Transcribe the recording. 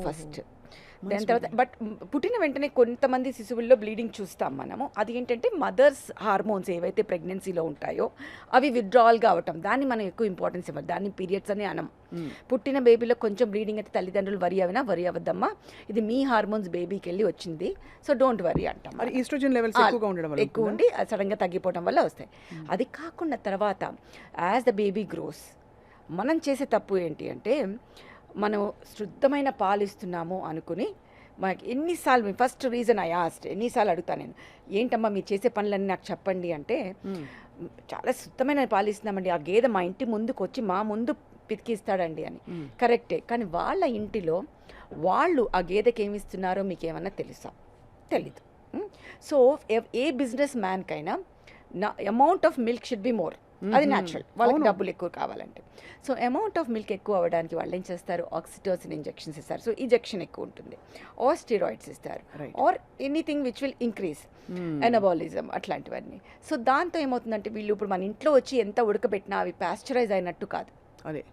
First. దాని తర్వాత but పుట్టిన వెంటనే కొంతమంది శిశువుల్లో బ్లీడింగ్ చూస్తాం మనము. అది ఏంటంటే మదర్స్ హార్మోన్స్ ఏవైతే ప్రెగ్నెన్సీలో ఉంటాయో అవి విత్డ్రావల్ కావటం, దాన్ని మనం ఎక్కువ ఇంపార్టెన్స్ ఇవ్వాలి. దాన్ని పీరియడ్స్ అని అనం. పుట్టిన బేబీలో కొంచెం బ్లీడింగ్ అయితే తల్లిదండ్రులు వరి అవ్వద్దమ్మా, ఇది మీ హార్మోన్స్ బేబీకి వెళ్ళి వచ్చింది, సో డోంట్ వరీ అంటాం. మరి ఈస్ట్రోజన్ లెవెల్స్ ఎక్కువగా ఉండడం వల్ల ఎక్కువ ఉండి సడన్గా తగ్గిపోవడం వల్ల వస్తాయి. అది కాకుండా తర్వాత యాజ్ ద బేబీ గ్రోస్ మనం చేసే తప్పు ఏంటి అంటే, మనం శుద్ధమైన పాలు ఇస్తున్నాము అనుకుని మనకి ఎన్నిసార్లు ఫస్ట్ రీజన్ ఎన్నిసార్లు అడుగుతాను నేను, ఏంటమ్మా మీరు చేసే పనులన్నీ నాకు చెప్పండి అంటే, చాలా శుద్ధమైన పాలు ఇస్తున్నామండి, ఆ గేదె మా ఇంటి ముందుకు వచ్చి మా ముందు పితికిస్తాడండి అని. కరెక్టే, కానీ వాళ్ళ ఇంటిలో వాళ్ళు ఆ గేదెకి ఏమి ఇస్తున్నారో మీకు ఏమన్నా తెలుసా? తెలీదు. సో ఏ బిజినెస్ మ్యాన్కైనా amount of milk should be more, అది న్యాచురల్, వాళ్ళకి డబ్బులు ఎక్కువ కావాలంటే. సో అమౌంట్ ఆఫ్ మిల్క్ ఎక్కువ అవ్వడానికి వాళ్ళు ఏం చేస్తారు, ఆక్సిటోసిన్ ఇంజెక్షన్స్ ఇస్తారు, సో ఇంజెక్షన్ ఎక్కువ ఉంటుంది, ఆర్ స్టెరాయిడ్స్ ఇస్తారు, or anything which will increase anabolism, అట్లాంటివన్నీ. సో దాంతో ఏమవుతుందంటే వీళ్ళు ఇప్పుడు మన ఇంట్లో వచ్చి ఎంత ఉడకబెట్టినా అవి పాస్చరైజ్ అయినట్టు కాదు. అదే